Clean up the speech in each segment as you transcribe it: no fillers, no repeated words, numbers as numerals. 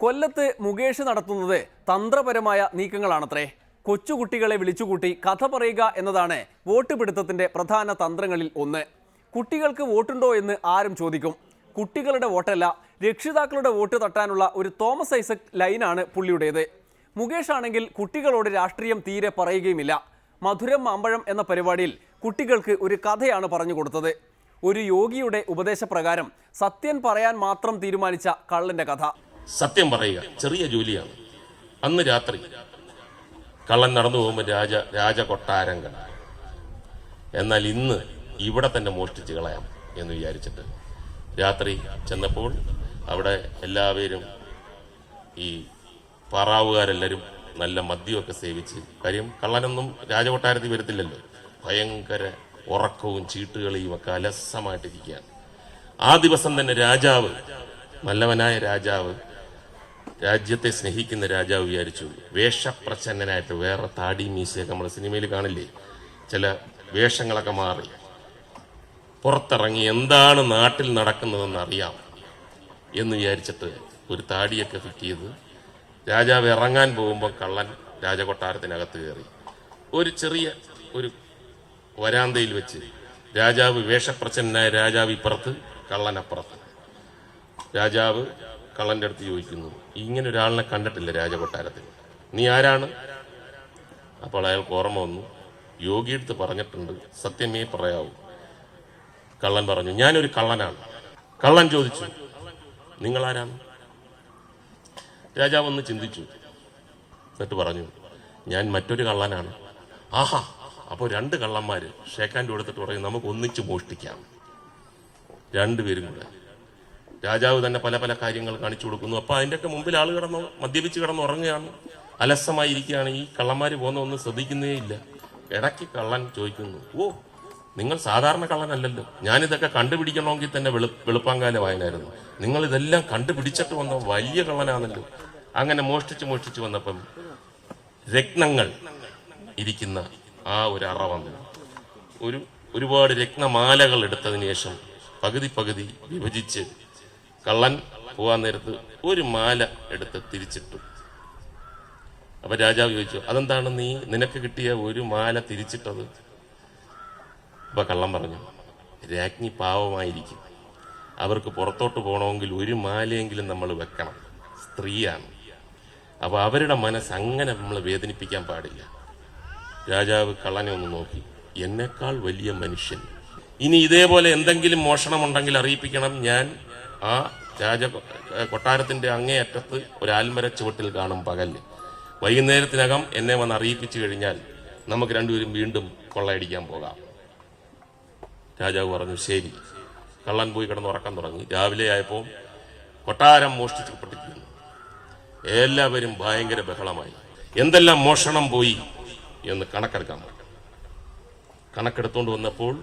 കൊല്ലത്ത് മുകേഷ് നടത്തുന്നത് തന്ത്രപരമായ നീക്കങ്ങളാണത്രേ. കൊച്ചുകുട്ടികളെ വിളിച്ചുകൂട്ടി കഥ പറയുക എന്നതാണ് വോട്ട് പിടുത്തത്തിന്റെ പ്രധാന തന്ത്രങ്ങളിൽ ഒന്ന്. കുട്ടികൾക്ക് വോട്ടുണ്ടോ എന്ന് ആരും ചോദിക്കും. കുട്ടികളുടെ വോട്ടല്ല, രക്ഷിതാക്കളുടെ വോട്ട് തട്ടാനുള്ള ഒരു തോമസ് ഐസക് ലൈനാണ് പുള്ളിയുടേത്. മുകേഷ് ആണെങ്കിൽ കുട്ടികളോട് രാഷ്ട്രീയം തീരെ പറയുകയുമില്ല. മധുരം മാമ്പഴം എന്ന പരിപാടിയിൽ കുട്ടികൾക്ക് ഒരു കഥയാണ് പറഞ്ഞു കൊടുത്തത്. ഒരു യോഗിയുടെ ഉപദേശപ്രകാരം സത്യം പറയാൻ മാത്രം തീരുമാനിച്ച കള്ളന്റെ കഥ. സത്യം പറയുക ചെറിയ ജോലിയാണ്. അന്ന് രാത്രി കള്ളൻ നടന്നു പോകുമ്പോൾ രാജകൊട്ടാരം കണ്ട. എന്നാൽ ഇന്ന് ഇവിടെ തന്നെ മോഷ്ടിച്ച് കളയാം എന്ന് വിചാരിച്ചിട്ട് രാത്രി ചെന്നപ്പോൾ അവിടെ എല്ലാവരും ഈ പാറാവുകാരെല്ലാവരും നല്ല മദ്യമൊക്കെ സേവിച്ച്, കാര്യം കള്ളനൊന്നും രാജകൊട്ടാരത്തിൽ വരത്തില്ലല്ലോ, ഭയങ്കര ഉറക്കവും ചീട്ടുകളിയും ഒക്കെ അലസമായിട്ടിരിക്കുകയാണ്. ആ ദിവസം തന്നെ രാജാവ്, നല്ലവനായ രാജാവ്, രാജ്യത്തെ സ്നേഹിക്കുന്ന രാജാവ് വിചാരിച്ചു വേഷപ്രച്ഛന്നനായിട്ട്, വേറെ താടി മീശയൊക്കെ നമ്മൾ സിനിമയിൽ കാണില്ലേ, ചില വേഷങ്ങളൊക്കെ മാറി പുറത്തിറങ്ങി എന്താണ് നാട്ടിൽ നടക്കുന്നതെന്ന് അറിയാം എന്ന് വിചാരിച്ചിട്ട് ഒരു താടിയൊക്കെ ഫിറ്റ് ചെയ്ത് രാജാവ് ഇറങ്ങാൻ പോകുമ്പോൾ കള്ളൻ രാജകൊട്ടാരത്തിനകത്ത് കയറി. ഒരു ചെറിയ ഒരു വരാന്തയിൽ വെച്ച് രാജാവ്, വേഷപ്രച്ഛന്നനായ രാജാവ് ഇപ്പുറത്ത്, കള്ളൻ അപ്പുറത്ത്. രാജാവ് കള്ളന്റെ അടുത്ത് ചോദിക്കുന്നു, ഇങ്ങനെ ഒരാളിനെ കണ്ടിട്ടില്ല രാജകൊട്ടാരത്തിൽ, നീ ആരാണ്? അപ്പോൾ അയാൾക്ക് ഓർമ്മ വന്നു, യോഗിയെടുത്ത് പറഞ്ഞിട്ടുണ്ട് സത്യമേ പറയാവൂ. കള്ളൻ പറഞ്ഞു, ഞാനൊരു കള്ളനാണ്. കള്ളൻ ചോദിച്ചു, നിങ്ങളാരാണ്? രാജാവ് ഒന്ന് ചിന്തിച്ചു, എന്നിട്ട് പറഞ്ഞു, ഞാൻ മറ്റൊരു കള്ളനാണ്. ആഹാ, അപ്പോൾ രണ്ട് കള്ളന്മാര് ഷേക്കാൻ്റെ കൊടുത്തിട്ട് പറയും, നമുക്ക് ഒന്നിച്ച് മോഷ്ടിക്കാം. രണ്ടുപേരും കൂടെ. രാജാവ് തന്നെ പല പല കാര്യങ്ങൾ കാണിച്ചു കൊടുക്കുന്നു. അപ്പൊ അതിൻ്റെയൊക്കെ മുമ്പിൽ ആൾ മദ്യപിച്ച് കിടന്ന് ഉറങ്ങുകയാണ്, അലസമായിരിക്കുകയാണ്. ഈ കള്ളന്മാര് പോകുന്ന ഒന്നും ശ്രദ്ധിക്കുന്നേ ഇല്ല. ഇടയ്ക്ക് കള്ളൻ ചോദിക്കുന്നു, ഓ, നിങ്ങൾ സാധാരണ കള്ളനല്ലല്ലോ, ഞാനിതൊക്കെ കണ്ടുപിടിക്കണമെങ്കിൽ തന്നെ വെളുപ്പാങ്കാലമായിരുന്നു, നിങ്ങൾ ഇതെല്ലാം കണ്ടുപിടിച്ചിട്ട് വന്ന വലിയ കള്ളനാണല്ലോ. അങ്ങനെ മോഷ്ടിച്ച് വന്നപ്പം രത്നങ്ങൾ ഇരിക്കുന്ന ആ ഒരു അറ വന്നു. ഒരുപാട് രത്നമാലകൾ എടുത്തതിന് ശേഷം പകുതി വിഭജിച്ച് കള്ളൻ പോകാൻ നേരത്ത് ഒരു മാല എടുത്ത് തിരിച്ചിട്ടു. അപ്പൊ രാജാവ് ചോദിച്ചു, അതെന്താണ് നിനക്ക് കിട്ടിയ ഒരു മാല തിരിച്ചിട്ടത്? അപ്പൊ കള്ളൻ പറഞ്ഞു, രാജ്ഞി പാവമായിരിക്കും, അവർക്ക് പുറത്തോട്ട് പോകണമെങ്കിൽ ഒരു മാലയെങ്കിലും നമ്മൾ വെക്കണം, സ്ത്രീയാണ്, അപ്പൊ അവരുടെ മനസ്സ് അങ്ങനെ നമ്മൾ വേദനിപ്പിക്കാൻ പാടില്ല. രാജാവ് കള്ളനെ ഒന്ന് നോക്കി, എന്നെക്കാൾ വലിയ മനുഷ്യൻ, ഇനി ഇതേപോലെ എന്തെങ്കിലും മോഷണമുണ്ടെങ്കിൽ അറിയിപ്പിക്കണം, ഞാൻ ആ കൊട്ടാരത്തിന്റെ അങ്ങേയറ്റത്ത് ഒരു ആൽമര ചുവട്ടിൽ കാണും പകല്, വൈകുന്നേരത്തിനകം എന്നെ വന്ന് അറിയിപ്പിച്ചു കഴിഞ്ഞാൽ നമുക്ക് രണ്ടുപേരും വീണ്ടും കൊള്ളയടിക്കാൻ പോകാം. രാജാവ് പറഞ്ഞു, ശരി. കള്ളൻ പോയി കിടന്ന് ഉറക്കാൻ തുടങ്ങി. രാവിലെ ആയപ്പോൾ കൊട്ടാരം മോഷ്ടിക്കപ്പെട്ടിരിക്കുന്നു. എല്ലാവരും ഭയങ്കര ബഹളമായി. എന്തെല്ലാം മോഷണം പോയി എന്ന് കണക്കെടുക്കാൻ പറ്റും. കണക്കെടുത്തോണ്ട് വന്നപ്പോൾ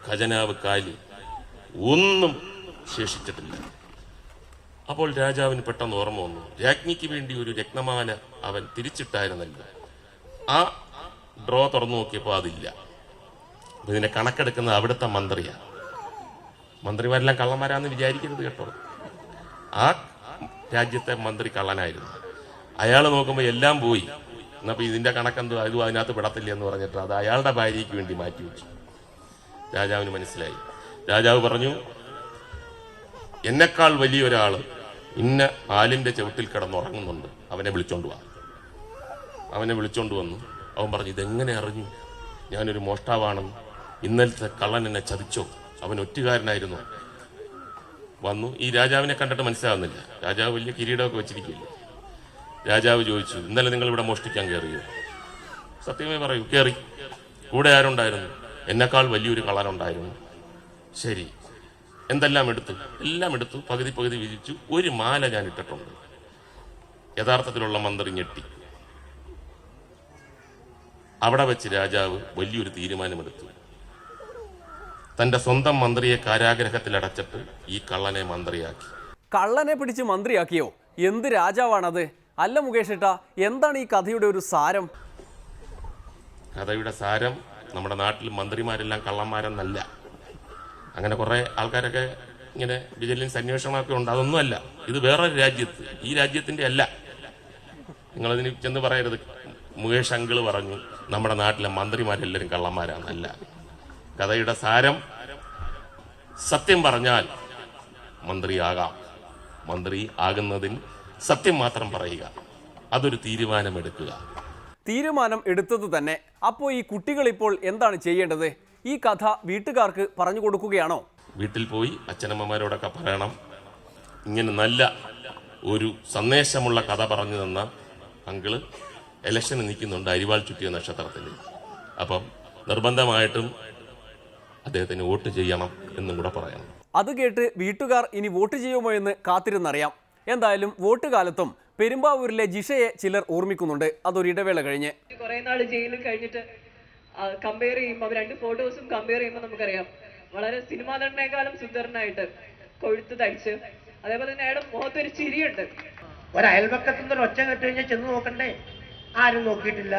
ഖജനാവ് കാലി, ഒന്നും ശേഷിച്ചിട്ടില്ല. അപ്പോൾ രാജാവിന് പെട്ടെന്ന് ഓർമ്മ വന്നു, രാജ്ഞിക്ക് വേണ്ടി ഒരു രത്നമാല അവൻ തിരിച്ചിട്ടായിരുന്നല്ലോ. ആ ഡ്രോ തുറന്നു നോക്കിയപ്പോൾ അതില്ല. അപ്പൊ ഇതിനെ കണക്കെടുക്കുന്നത് അവിടുത്തെ മന്ത്രിയാണ്. മന്ത്രിമാരെല്ലാം കള്ളന്മാരാന്ന് വിചാരിക്കരുത് കേട്ടോ. ആ രാജ്യത്തെ മന്ത്രി കള്ളനായിരുന്നു. അയാൾ നോക്കുമ്പോൾ എല്ലാം പോയി. എന്നപ്പോ ഇതിന്റെ കണക്കെന്തോ അതും അതിനകത്ത് പെടത്തില്ല എന്ന് പറഞ്ഞിട്ട് അത് അയാളുടെ ഭാര്യയ്ക്ക് വേണ്ടി മാറ്റി വെച്ചു. രാജാവിന് മനസ്സിലായി. രാജാവ് പറഞ്ഞു, എന്നെക്കാൾ വലിയൊരാള് ഇന്ന ആലിന്റെ ചവിട്ടിൽ കിടന്നുറങ്ങുന്നുണ്ട്, അവനെ വിളിച്ചോണ്ട് വാ. അവനെ വിളിച്ചോണ്ട് വന്നു. അവൻ പറഞ്ഞു, ഇതെങ്ങനെ അറിഞ്ഞു ഞാനൊരു മോഷ്ടാവാണെന്ന്? ഇന്നലത്തെ കള്ളൻ എന്നെ ചതിച്ചോ? അവൻ ഒറ്റുകാരനായിരുന്നു. വന്നു. ഈ രാജാവിനെ കണ്ടിട്ട് മനസ്സിലാവുന്നില്ല. രാജാവ് വലിയ കിരീടമൊക്കെ വെച്ചിരിക്കില്ല. രാജാവ് ചോദിച്ചു, ഇന്നലെ നിങ്ങൾ ഇവിടെ മോഷ്ടിക്കാൻ കയറിയോ? സത്യമേ പറയൂ, കയറി. കൂടെ ആരുണ്ടായിരുന്നു? എന്നെക്കാൾ വലിയൊരു കള്ളനുണ്ടായിരുന്നു. ശരി, എന്തെല്ലാം എടുത്തു? എല്ലാം എടുത്തു, പകുതി വിധിച്ചു. ഒരു മാല ഞാൻ ഇട്ടിട്ടുണ്ട്. യഥാർത്ഥത്തിലുള്ള മന്ത്രി ഞെട്ടി. അവിടെ വെച്ച് രാജാവ് വലിയൊരു തീരുമാനമെടുത്തു. തന്റെ സ്വന്തം മന്ത്രിയെ കാരാഗ്രഹത്തിൽ അടച്ചിട്ട് ഈ കള്ളനെ മന്ത്രിയാക്കി. കള്ളനെ പിടിച്ച് മന്ത്രിയാക്കിയോ? എന്ത് രാജാവാണത്? അല്ല മുകേഷ് ഏട്ടാ, എന്താണ് ഈ കഥയുടെ ഒരു സാരം? കഥയുടെ സാരം, നമ്മുടെ നാട്ടിൽ മന്ത്രിമാരെല്ലാം കള്ളന്മാരെന്നല്ല. അങ്ങനെ കുറെ ആൾക്കാരൊക്കെ ഇങ്ങനെ വിജിലൻസ് അന്വേഷണമൊക്കെ ഉണ്ട്. അതൊന്നുമല്ല. ഇത് വേറൊരു രാജ്യത്ത്, ഈ രാജ്യത്തിന്റെ അല്ല. നിങ്ങളതിന് ചെന്ന് പറയരുത് മുകേഷ് അങ്കിള് പറഞ്ഞു നമ്മുടെ നാട്ടിലെ മന്ത്രിമാരെല്ലാവരും കള്ളന്മാരാണെന്നല്ല. കഥയുടെ സാരം, സത്യം പറഞ്ഞാൽ മന്ത്രിയാകാം. മന്ത്രി ആകുന്നതിന് സത്യം മാത്രം പറയുക, അതൊരു തീരുമാനമെടുക്കുക. തീരുമാനം എടുത്തത് തന്നെ. അപ്പോൾ ഈ കുട്ടികൾ ഇപ്പോൾ എന്താണ് ചെയ്യേണ്ടത്? ഈ കഥ വീട്ടുകാർക്ക് പറഞ്ഞു കൊടുക്കുകയാണോ? വീട്ടിൽ പോയി അച്ഛനമ്മമാരോടൊക്കെ പറയണം, ഇങ്ങനെ നല്ല ഒരു സന്ദേശമുള്ള കഥ പറഞ്ഞു തന്ന അങ്കിള് ഇലക്ഷന് നിൽക്കുന്നുണ്ട് അരിവാൾ ചുറ്റിയ നക്ഷത്രത്തിൽ. അപ്പം നിർബന്ധമായിട്ടും അദ്ദേഹത്തിന് വോട്ട് ചെയ്യണം എന്നും കൂടെ പറയണം. അത് കേട്ട് വീട്ടുകാർ ഇനി വോട്ട് ചെയ്യുമോ എന്ന് കാത്തിരുന്നറിയാം. എന്തായാലും വോട്ട് കാലത്തും പെരുമ്പാവൂരിലെ ജിഷയെ ചിലർ ഓർമ്മിക്കുന്നുണ്ട്. അതൊരു ഇടവേള കഴിഞ്ഞ്. കുറെ നാൾ ജയിലിൽ കഴിഞ്ഞിട്ട് കമ്പയർ ചെയ്യുമ്പോൾ രണ്ട് ഫോട്ടോസും കമ്പയർ ചെയ്യുമ്പോൾ നമുക്കറിയാം വളരെ സിനിമാ നടനേക്കാളും സുന്ദരനായിട്ട് കൊഴുത്ത് തടിച്ച്, അതേപോലെ തന്നെ അയാളുടെ മുഖത്തൊരു ചിരിയുണ്ട്. ഒരയൽപക്കത്തുനിന്ന് ഒച്ച കേട്ട് കഴിഞ്ഞാൽ ചെന്ന് നോക്കണ്ടേ? ആരും നോക്കിയിട്ടില്ല.